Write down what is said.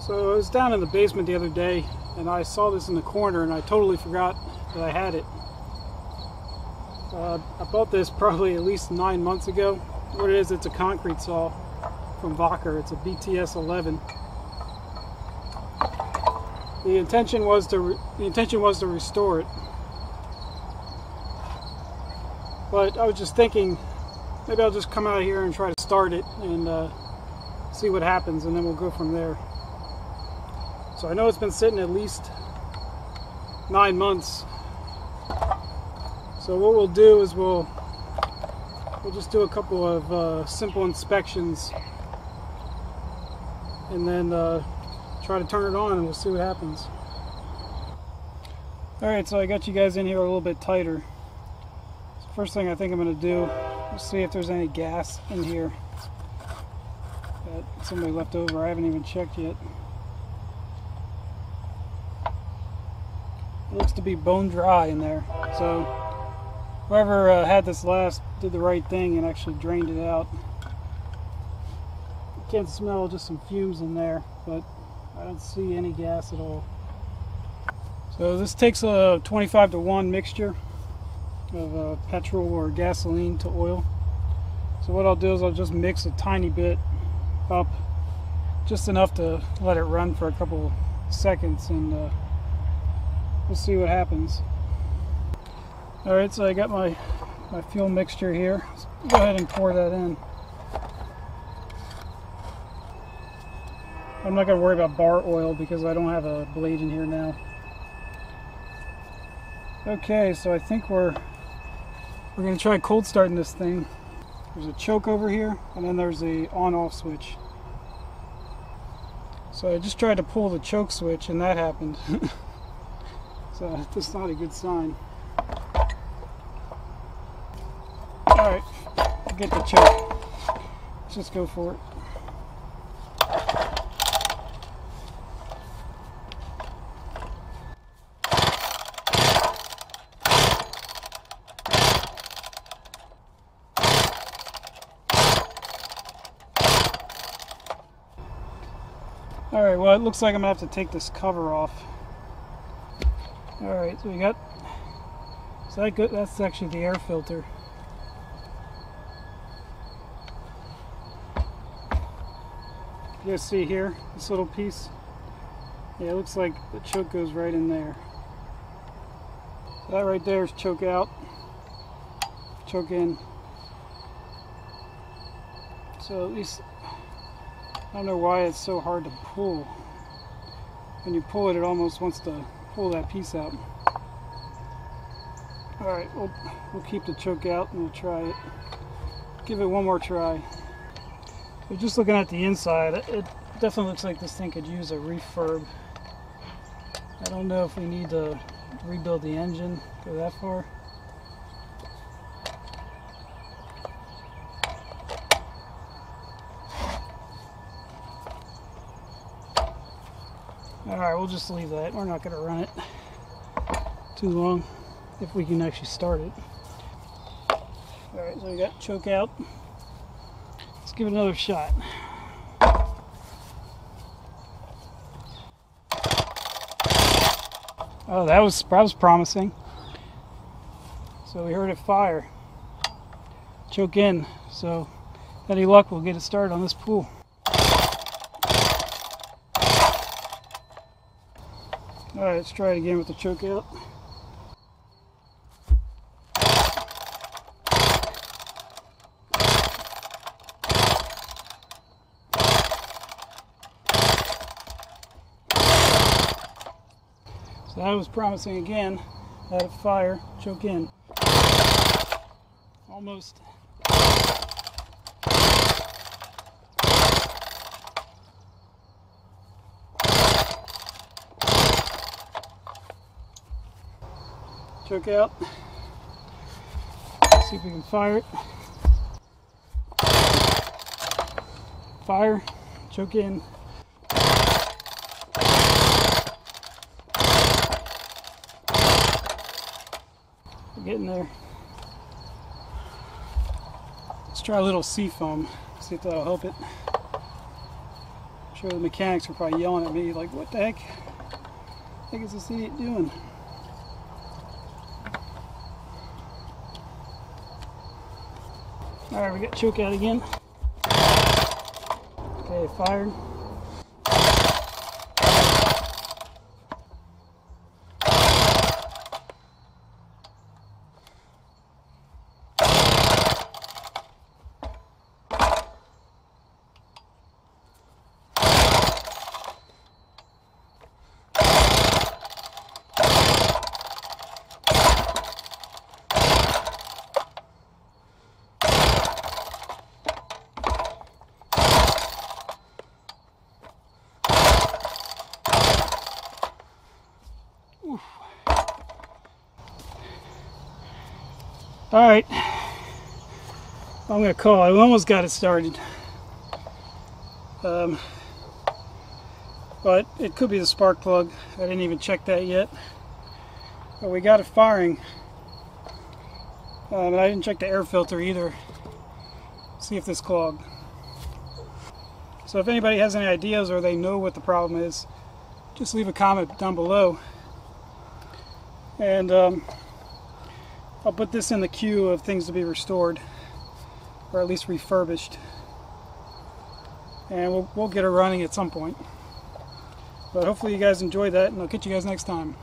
So I was down in the basement the other day and I saw this in the corner and I totally forgot that I had it. I bought this probably at least 9 months ago. What it is, it's a concrete saw from Wacker. It's a BTS 11. The intention was to restore it, but I was just thinking maybe I'll just come out here and try to start it and see what happens, and then we'll go from there. So I know it's been sitting at least 9 months. So what we'll do is we'll just do a couple of simple inspections, and then try to turn it on and we'll see what happens. Alright, so I got you guys in here a little bit tighter. So first thing I think I'm going to do is see if there's any gas in here that somebody left over. I haven't even checked yet. It looks to be bone dry in there. So whoever had this last did the right thing and actually drained it out. You can't smell just some fumes in there, but I don't see any gas at all. So this takes a 25-to-1 mixture of petrol or gasoline to oil. So what I'll do is I'll just mix a tiny bit up, just enough to let it run for a couple seconds, and we'll see what happens. Alright, so I got my fuel mixture here. Let's go ahead and pour that in. I'm not going to worry about bar oil because I don't have a blade in here now. Okay, so I think we're going to try cold starting this thing. There's a choke over here, and then there's the on-off switch. So I just tried to pull the choke switch and that happened. So that's not a good sign. Alright, get the choke. Let's just go for it. Alright, well, it looks like I'm going to have to take this cover off. Alright, so we got, so that good, that's actually the air filter. You guys see here, this little piece? Yeah, it looks like the choke goes right in there. So that right there is choke out, choke in. So at least, I don't know why it's so hard to pull. When you pull it, it almost wants to pull that piece out. Alright, we'll keep the choke out and we'll try it. Give it one more try. So just looking at the inside, it definitely looks like this thing could use a refurb. I don't know if we need to rebuild the engine, go that far. Alright, we'll just leave that. We're not going to run it too long if we can actually start it. Alright, so we got choke out. Let's give it another shot. Oh, that was promising. So we heard it fire. Choke in. So any luck, we'll get it started on this pool. Alright, let's try it again with the choke out. So that was promising again. Let it fire, choke in. Almost. Choke out. See if we can fire it. Fire, choke in. We're getting there. Let's try a little seafoam. See if that'll help it. sure the mechanics are probably yelling at me like, what the heck is this idiot doing? Alright, we got choke out again. Okay, fired. Alright, I'm going to call it. We almost got it started. But it could be the spark plug. I didn't even check that yet. But we got it firing. But I didn't check the air filter either. See if this clogged. So if anybody has any ideas or they know what the problem is, just leave a comment down below. And I'll put this in the queue of things to be restored, or at least refurbished, and we'll get her running at some point. But hopefully you guys enjoyed that, and I'll catch you guys next time.